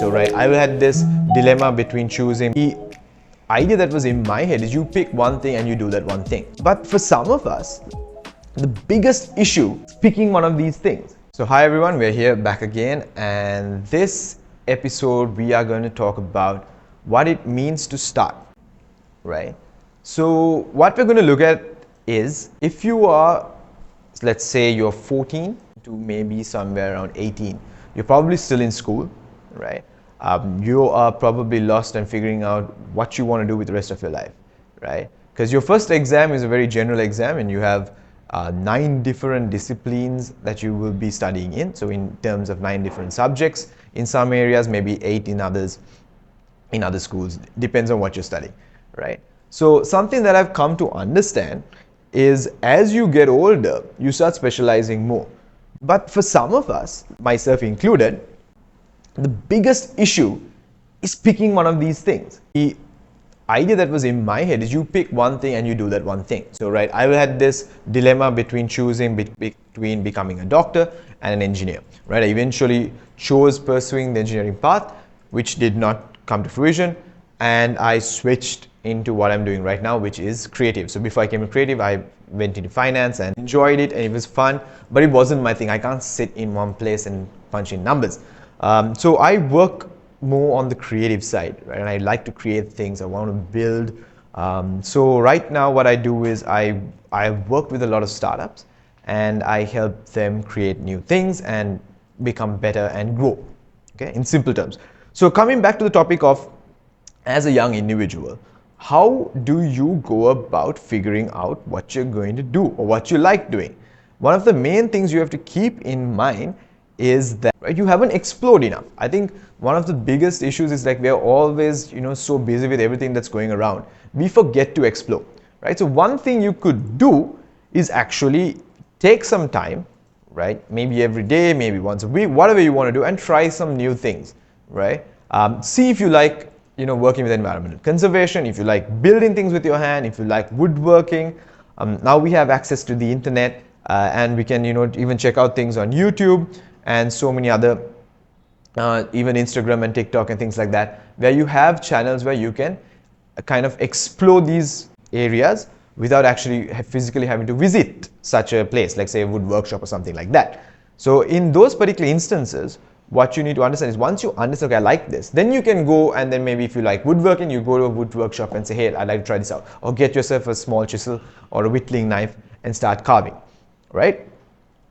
So, right, I had this dilemma between choosing. The idea that was in my head is you pick one thing and you do that one thing. But for some of us, the biggest issue is picking one of these things. So, hi everyone, we're here back again, and this episode we are going to talk about what it means to start, right? So, what we're going to look at is if you are, let's say you're 14 to maybe somewhere around 18, you're probably still in school, right? You are probably lost and figuring out what you want to do with the rest of your life, right? Because your first exam is a very general exam and you have 9 different disciplines that you will be studying in. So in terms of 9 different subjects, in some areas, maybe 8 in others, in other schools, depends on what you're studying, right? So something that I've come to understand is as you get older, you start specializing more. But for some of us, myself included, the biggest issue is picking one of these things. The idea that was in my head is you pick one thing and you do that one thing. So, right, I had this dilemma between choosing between becoming a doctor and an engineer, right? I eventually chose pursuing the engineering path, which did not come to fruition, and I switched into what I'm doing right now, which is creative. So before I came to creative, I went into finance and enjoyed it, and it was fun, but it wasn't my thing. I can't sit in one place and punch in numbers. So I work more on the creative side, right? And I like to create things. I want to build. So right now what I do is I work with a lot of startups and I help them create new things and become better and grow, okay, in simple terms. So coming back to the topic of as a young individual, how do you go about figuring out what you're going to do or what you like doing? One of the main things you have to keep in mind is that, right, you haven't explored enough. I think one of the biggest issues is like we're always, so busy with everything that's going around. We forget to explore, right? So one thing you could do is actually take some time, right? Maybe every day, maybe once a week, whatever you want to do, and try some new things, right? See if you like working with environmental conservation, if you like building things with your hand, if you like woodworking. Now we have access to the internet and we can even check out things on YouTube and so many other even Instagram and TikTok and things like that, where you have channels where you can kind of explore these areas without actually physically having to visit such a place, like say a wood workshop or something like that. So in those particular instances, what you need to understand is once you understand, okay, I like this, then you can go and then maybe if you like woodworking, you go to a wood workshop and say, hey, I'd like to try this out. Or get yourself a small chisel or a whittling knife and start carving, right?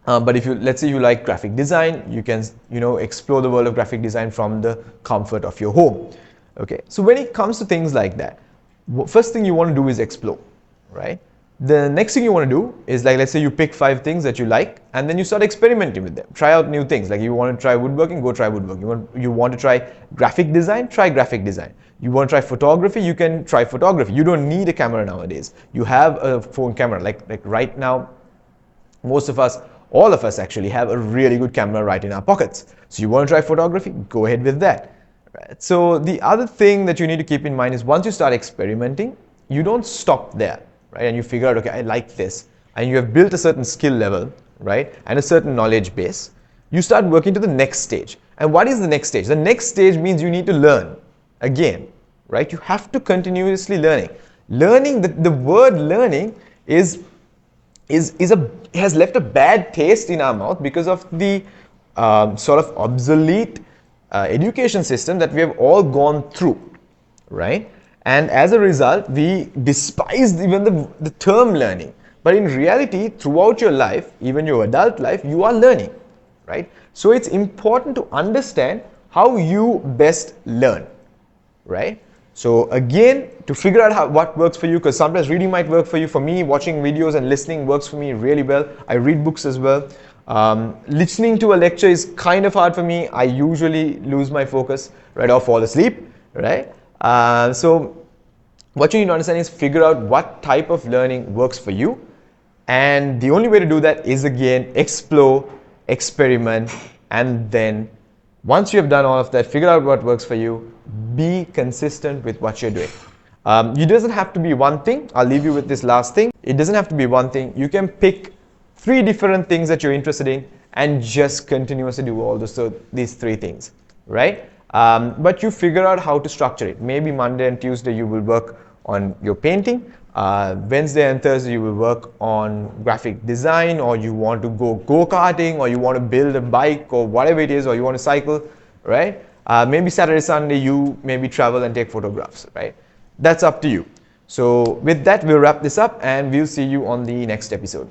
But if let's say you like graphic design, you can, explore the world of graphic design from the comfort of your home, okay? So when it comes to things like that, first thing you want to do is explore, right? The next thing you want to do is like, let's say you pick 5 things that you like and then you start experimenting with them. Try out new things. Like you want to try woodworking, go try woodworking. You want to try graphic design, try graphic design. You want to try photography, you can try photography. You don't need a camera nowadays. You have a phone camera. Like right now, most of us, all of us actually have a really good camera right in our pockets. So you want to try photography, go ahead with that. Right? So the other thing that you need to keep in mind is once you start experimenting, you don't stop there. Right? And you figure out, okay, I like this, and you have built a certain skill level, right, and a certain knowledge base, you start working to the next stage. And what is the next stage? The next stage means you need to learn again, right? You have to continuously learning. Learning, the word learning has left a bad taste in our mouth because of the sort of obsolete education system that we have all gone through, right? And as a result, we despise even the term learning. But in reality, throughout your life, even your adult life, you are learning, right? So it's important to understand how you best learn, right? So again, to figure out what works for you, because sometimes reading might work for you. For me, watching videos and listening works for me really well. I read books as well. Listening to a lecture is kind of hard for me. I usually lose my focus, right, or fall asleep, right? So what you need to understand is figure out what type of learning works for you, and the only way to do that is again explore, experiment, and then once you have done all of that, figure out what works for you, be consistent with what you're doing. It doesn't have to be one thing. I'll leave you with this last thing. It doesn't have to be one thing. You can pick 3 different things that you're interested in and just continuously do all these 3 things, right? But you figure out how to structure it. Maybe Monday and Tuesday you will work on your painting. Wednesday and Thursday you will work on graphic design, or you want to go-karting, or you want to build a bike, or whatever it is, or you want to cycle, right? Maybe Saturday, Sunday you maybe travel and take photographs, right? That's up to you. So with that, we'll wrap this up and we'll see you on the next episode.